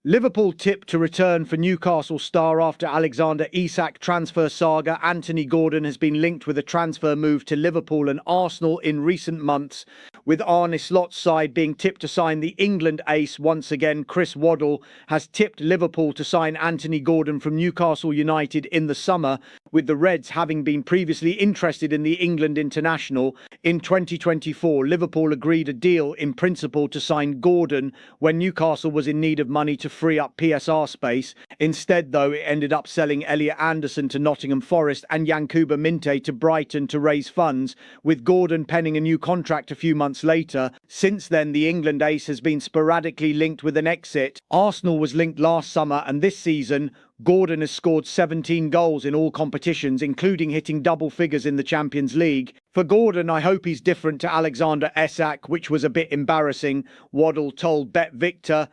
Liverpool tipped to return for Newcastle star after Alexander Isak transfer saga. Anthony Gordon has been linked with a transfer move to Liverpool and Arsenal in recent months, with Arne Slot's side being tipped to sign the England ace once again. Chris Waddle has tipped Liverpool to sign Anthony Gordon from Newcastle United in the summer, with the Reds having been previously interested in the England international. In 2024, Liverpool agreed a deal in principle to sign Gordon when Newcastle was in need of money to free up PSR space. Instead, though, it ended up selling Elliot Anderson to Nottingham Forest and Yankuba Minte to Brighton to raise funds, with Gordon penning a new contract a few months later. Since then, the England ace has been sporadically linked with an exit. Arsenal was linked last summer, and this season Gordon has scored 17 goals in all competitions, including hitting double figures in the Champions League. For Gordon, I hope he's different to Alexander Isak, which was a bit embarrassing, Waddle told Bet Victor.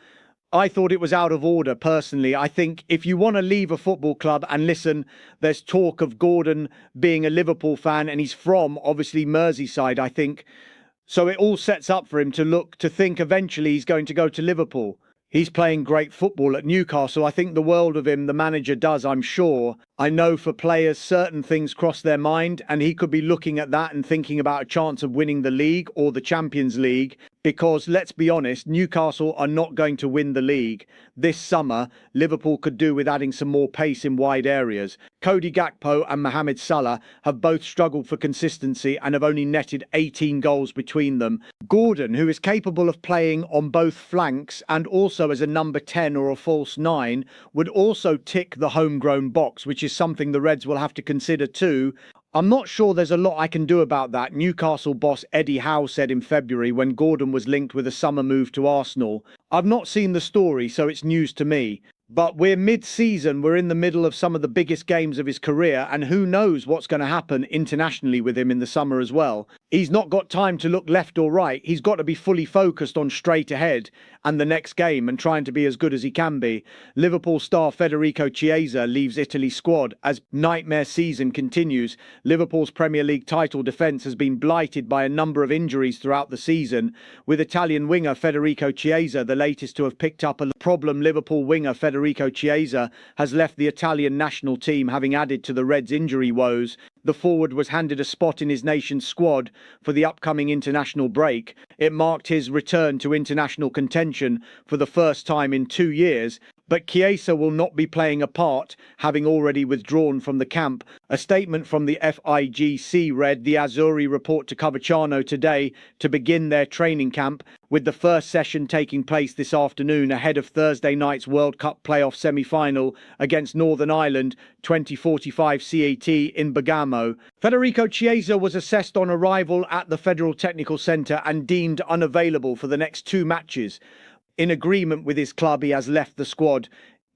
I thought it was out of order, personally. I think if you want to leave a football club, and listen, there's talk of Gordon being a Liverpool fan, and he's from, obviously, Merseyside, I think. So it all sets up for him to think eventually he's going to go to Liverpool. He's playing great football at Newcastle. I think the world of him, the manager does, I'm sure. I know for players, certain things cross their mind, and he could be looking at that and thinking about a chance of winning the league or the Champions League. Because, let's be honest, Newcastle are not going to win the league. This summer, Liverpool could do with adding some more pace in wide areas. Cody Gakpo and Mohamed Salah have both struggled for consistency and have only netted 18 goals between them. Gordon, who is capable of playing on both flanks and also as a number 10 or a false 9, would also tick the homegrown box, which is something the Reds will have to consider too. I'm not sure there's a lot I can do about that, Newcastle boss Eddie Howe said in February when Gordon was linked with a summer move to Arsenal. I've not seen the story, so it's news to me. But we're mid-season, we're in the middle of some of the biggest games of his career, and who knows what's going to happen internationally with him in the summer as well. He's not got time to look left or right. He's got to be fully focused on straight ahead and the next game and trying to be as good as he can be. Liverpool star Federico Chiesa leaves Italy's squad as nightmare season continues. Liverpool's Premier League title defence has been blighted by a number of injuries throughout the season, with Italian winger Federico Chiesa the latest to have picked up a problem. Liverpool winger Federico Chiesa has left the Italian national team, having added to the Reds' injury woes. The forward was handed a spot in his nation's squad for the upcoming international break. It marked his return to international contention for the first time in 2 years. But Chiesa will not be playing a part, having already withdrawn from the camp. A statement from the FIGC read, the Azzurri report to Coverciano today to begin their training camp, with the first session taking place this afternoon ahead of Thursday night's World Cup playoff semi-final against Northern Ireland, 2045 CET in Bergamo. Federico Chiesa was assessed on arrival at the Federal Technical Centre and deemed unavailable for the next 2 matches. In agreement with his club, he has left the squad.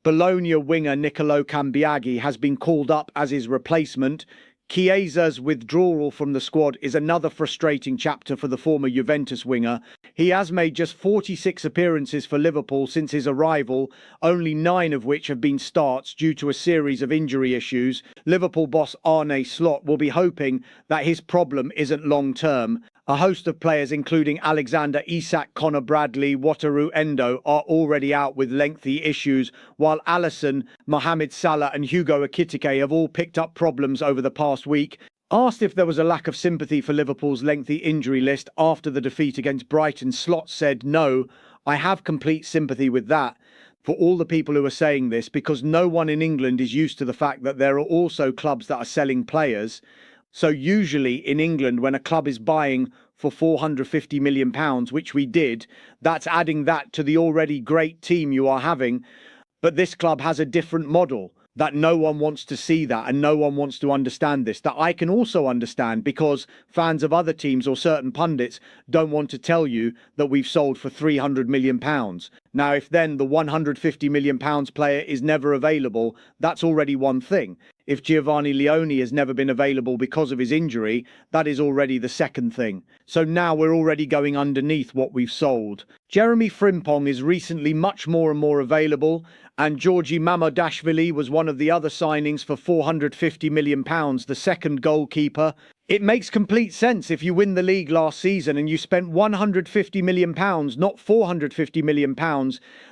Bologna winger Niccolò Cambiaghi has been called up as his replacement. Chiesa's withdrawal from the squad is another frustrating chapter for the former Juventus winger. He has made just 46 appearances for Liverpool since his arrival, only 9 of which have been starts due to a series of injury issues. Liverpool boss Arne Slot will be hoping that his problem isn't long-term. A host of players, including Alexander Isak, Connor Bradley, Wataru Endo, are already out with lengthy issues, while Alisson, Mohamed Salah and Hugo Ekitike have all picked up problems over the past week. Asked if there was a lack of sympathy for Liverpool's lengthy injury list after the defeat against Brighton, Slot said, "No, I have complete sympathy with that for all the people who are saying this, because no one in England is used to the fact that there are also clubs that are selling players. So usually in England, when a club is buying for £450 million, which we did, that's adding that to the already great team you are having. But this club has a different model that no one wants to see that, and no one wants to understand this, that I can also understand, because fans of other teams or certain pundits don't want to tell you that we've sold for £300 million. Now, if then the £150 million player is never available, that's already one thing. If Giovanni Leone has never been available because of his injury, that is already the second thing. So now we're already going underneath what we've sold. Jeremy Frimpong is recently much more and more available, and Georgi Mamardashvili was one of the other signings for £450 million, the second goalkeeper. It makes complete sense if you win the league last season and you spent £150 million, not £450 million.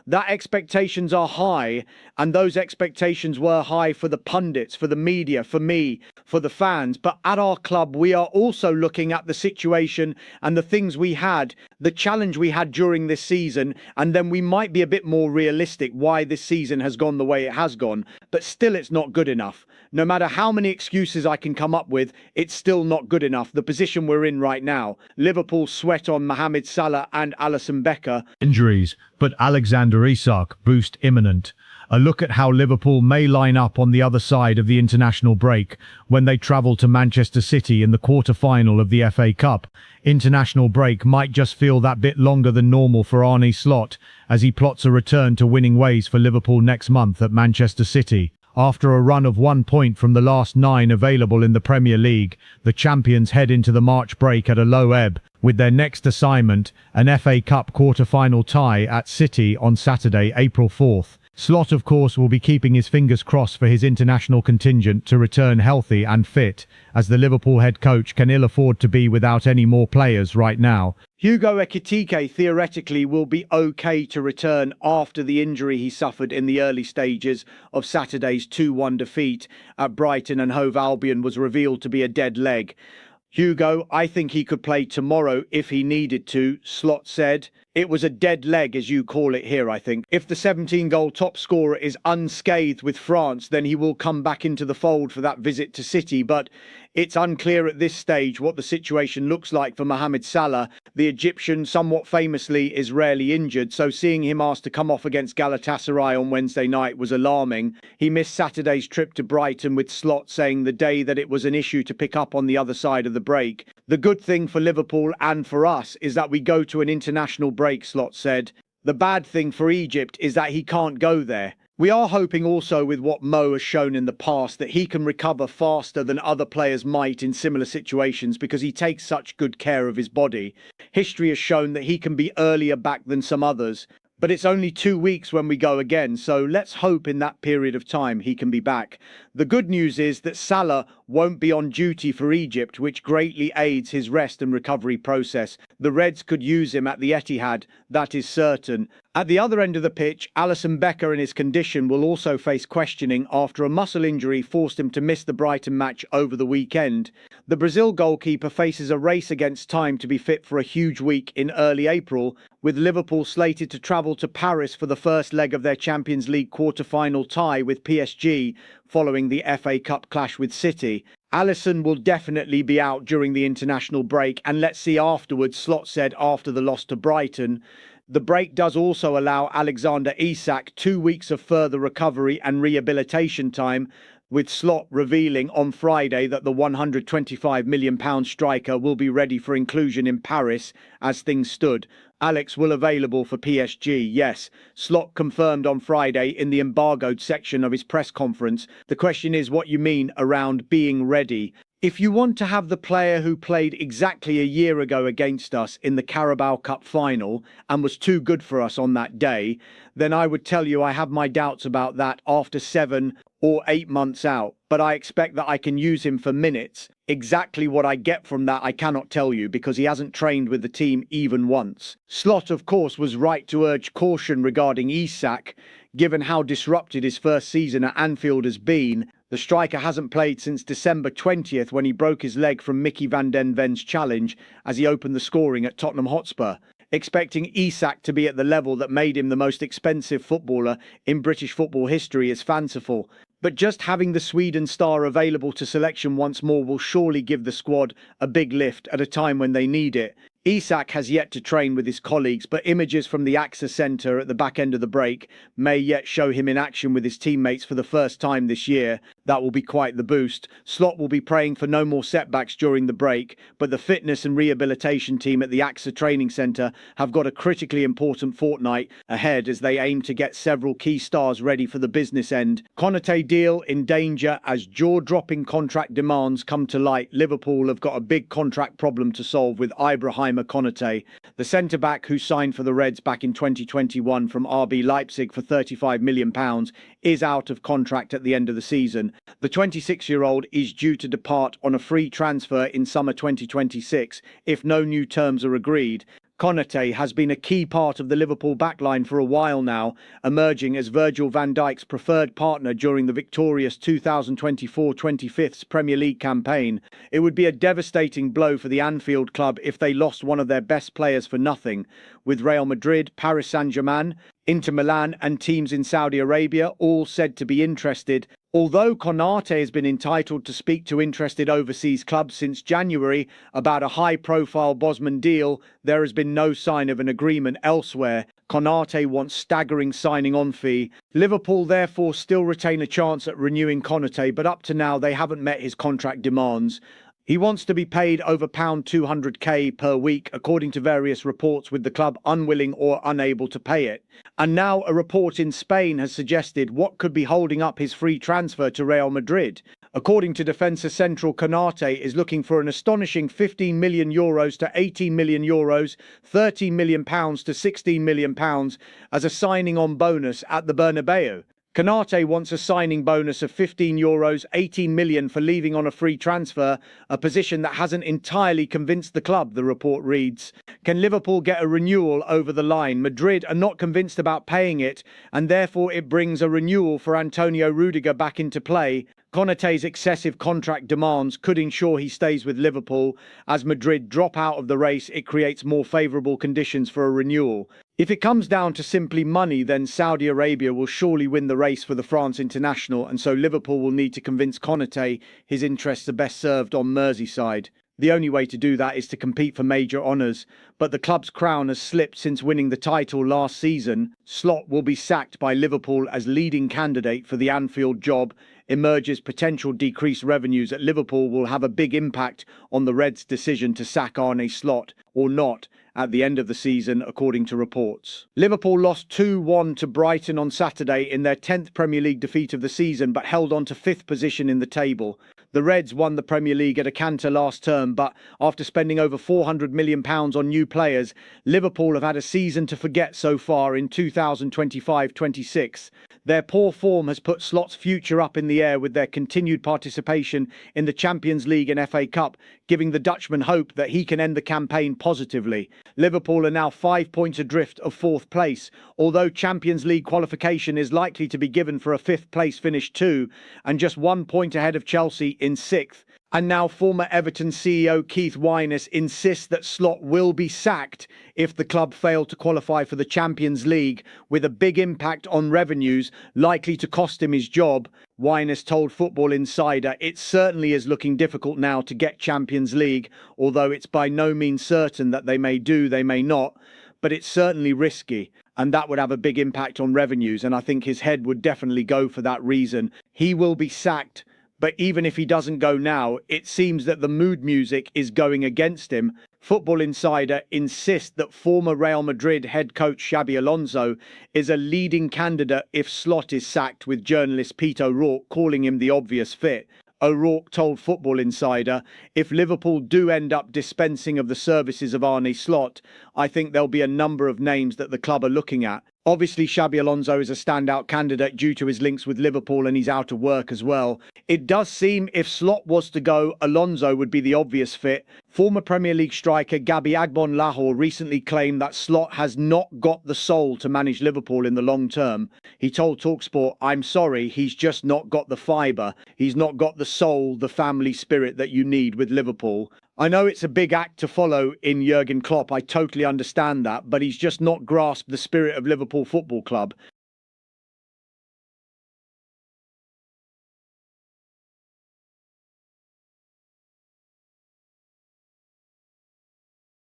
That expectations are high, and those expectations were high for the pundits, for the media, for me, for the fans. But at our club, we are also looking at the situation and the things we had, the challenge we had during this season, and then we might be a bit more realistic why this season has gone the way it has gone. But still, it's not good enough. No matter how many excuses I can come up with, it's still not good enough. The position we're in right now, Liverpool sweat on Mohamed Salah and Alisson Becker. Injuries, but Alexander Isak boost imminent. A look at how Liverpool may line up on the other side of the international break when they travel to Manchester City in the quarter-final of the FA Cup. International break might just feel that bit longer than normal for Arne Slot as he plots a return to winning ways for Liverpool next month at Manchester City. After a run of 1 point from the last 9 available in the Premier League, the champions head into the March break at a low ebb, with their next assignment, an FA Cup quarter-final tie at City on Saturday, April 4th. Slot, of course, will be keeping his fingers crossed for his international contingent to return healthy and fit, as the Liverpool head coach can ill afford to be without any more players right now. Hugo Ekitike theoretically will be okay to return after the injury he suffered in the early stages of Saturday's 2-1 defeat at Brighton, and Hove Albion was revealed to be a dead leg. Hugo, I think he could play tomorrow if he needed to, Slot said. It was a dead leg, as you call it here, I think. If the 17-goal top scorer is unscathed with France, then he will come back into the fold for that visit to City. But it's unclear at this stage what the situation looks like for Mohamed Salah. The Egyptian, somewhat famously, is rarely injured, so seeing him asked to come off against Galatasaray on Wednesday night was alarming. He missed Saturday's trip to Brighton, with Slot saying the day that it was an issue to pick up on the other side of the break. The good thing for Liverpool and for us is that we go to an international break, Slot said. The bad thing for Egypt is that he can't go there. We are hoping also, with what Mo has shown in the past, that he can recover faster than other players might in similar situations because he takes such good care of his body. History has shown that he can be earlier back than some others. But it's only 2 weeks when we go again, so let's hope in that period of time he can be back. The good news is that Salah won't be on duty for Egypt, which greatly aids his rest and recovery process. The Reds could use him at the Etihad, that is certain. At the other end of the pitch, Alisson Becker and his condition will also face questioning after a muscle injury forced him to miss the Brighton match over the weekend. The Brazil goalkeeper faces a race against time to be fit for a huge week in early April, with Liverpool slated to travel to Paris for the first leg of their Champions League quarter-final tie with PSG following the FA Cup clash with City. Alisson will definitely be out during the international break, and let's see afterwards, Slot said after the loss to Brighton. The break does also allow Alexander Isak 2 weeks of further recovery and rehabilitation time, with Slot revealing on Friday that the £125 million striker will be ready for inclusion in Paris as things stood. Alex will available for PSG, yes. Slot confirmed on Friday in the embargoed section of his press conference. The question is what you mean around being ready. If you want to have the player who played exactly a year ago against us in the Carabao Cup final and was too good for us on that day, then I would tell you I have my doubts about that after 7 or 8 months out. But I expect that I can use him for minutes. Exactly what I get from that I cannot tell you because he hasn't trained with the team even once. Slot, of course, was right to urge caution regarding Isak, given how disrupted his first season at Anfield has been. The striker hasn't played since December 20th when he broke his leg from Mickey van den Ven's challenge as he opened the scoring at Tottenham Hotspur. Expecting Isak to be at the level that made him the most expensive footballer in British football history is fanciful. But just having the Sweden star available to selection once more will surely give the squad a big lift at a time when they need it. Isak has yet to train with his colleagues, but images from the AXA Centre at the back end of the break may yet show him in action with his teammates for the first time this year. That will be quite the boost. Slot will be praying for no more setbacks during the break, but the fitness and rehabilitation team at the AXA Training Centre have got a critically important fortnight ahead as they aim to get several key stars ready for the business end. Konate deal in danger as jaw-dropping contract demands come to light. Liverpool have got a big contract problem to solve with Ibrahima Konate, the centre-back who signed for the Reds back in 2021 from RB Leipzig for £35 million, is out of contract at the end of the season. The 26-year-old is due to depart on a free transfer in summer 2026 if no new terms are agreed. Konate has been a key part of the Liverpool backline for a while now, emerging as Virgil van Dijk's preferred partner during the victorious 2024-25 Premier League campaign. It would be a devastating blow for the Anfield club if they lost one of their best players for nothing, with Real Madrid, Paris Saint-Germain, Inter Milan and teams in Saudi Arabia all said to be interested. Although Konate has been entitled to speak to interested overseas clubs since January about a high-profile Bosman deal, there has been no sign of an agreement elsewhere. Konate wants staggering signing-on fee. Liverpool therefore still retain a chance at renewing Konate, but up to now they haven't met his contract demands. He wants to be paid over £200k per week, according to various reports, with the club unwilling or unable to pay it. And now a report in Spain has suggested what could be holding up his free transfer to Real Madrid. According to Defensa Central, Konate is looking for an astonishing €15 million to €18 million, £13 million to £16 million as a signing-on bonus at the Bernabeu. Konate wants a signing bonus of €15, 18 million for leaving on a free transfer, a position that hasn't entirely convinced the club, the report reads. Can Liverpool get a renewal over the line? Madrid are not convinced about paying it, and therefore it brings a renewal for Antonio Rudiger back into play. Konate's excessive contract demands could ensure he stays with Liverpool. As Madrid drop out of the race, it creates more favourable conditions for a renewal. If it comes down to simply money, then Saudi Arabia will surely win the race for the France international, and so Liverpool will need to convince Konate his interests are best served on Merseyside. The only way to do that is to compete for major honours, but the club's crown has slipped since winning the title last season. Slot will be sacked by Liverpool as leading candidate for the Anfield job. Emerges potential decreased revenues at Liverpool will have a big impact on the Reds' decision to sack Arne Slot or not at the end of the season, according to reports. Liverpool lost 2-1 to Brighton on Saturday in their 10th Premier League defeat of the season, but held on to 5th position in the table. The Reds won the Premier League at a canter last term, but after spending over £400 million on new players, Liverpool have had a season to forget so far in 2025-26. Their poor form has put Slot's future up in the air with their continued participation in the Champions League and FA Cup, giving the Dutchman hope that he can end the campaign positively. Liverpool are now 5 points adrift of 4th place, although Champions League qualification is likely to be given for a 5th place finish too, and just 1 point ahead of Chelsea in 6th. And now former Everton CEO Keith Wyness insists that Slot will be sacked if the club fail to qualify for the Champions League, with a big impact on revenues likely to cost him his job. Wyness told Football Insider it certainly is looking difficult now to get Champions League, although it's by no means certain that they may do, they may not, but it's certainly risky. And that would have a big impact on revenues, and I think his head would definitely go for that reason. He will be sacked. But even if he doesn't go now, it seems that the mood music is going against him. Football Insider insists that former Real Madrid head coach Xabi Alonso is a leading candidate if Slot is sacked, with journalist Pete O'Rourke calling him the obvious fit. O'Rourke told Football Insider, if Liverpool do end up dispensing of the services of Arne Slot, I think there'll be a number of names that the club are looking at. Obviously, Xabi Alonso is a standout candidate due to his links with Liverpool, and he's out of work as well. It does seem if Slot was to go, Alonso would be the obvious fit. Former Premier League striker Gabi Agbon-Lahore recently claimed that Slot has not got the soul to manage Liverpool in the long term. He told TalkSport, "I'm sorry, he's just not got the fibre. He's not got the soul, the family spirit that you need with Liverpool." I know it's a big act to follow in Jurgen Klopp, I totally understand that, but he's just not grasped the spirit of Liverpool Football Club.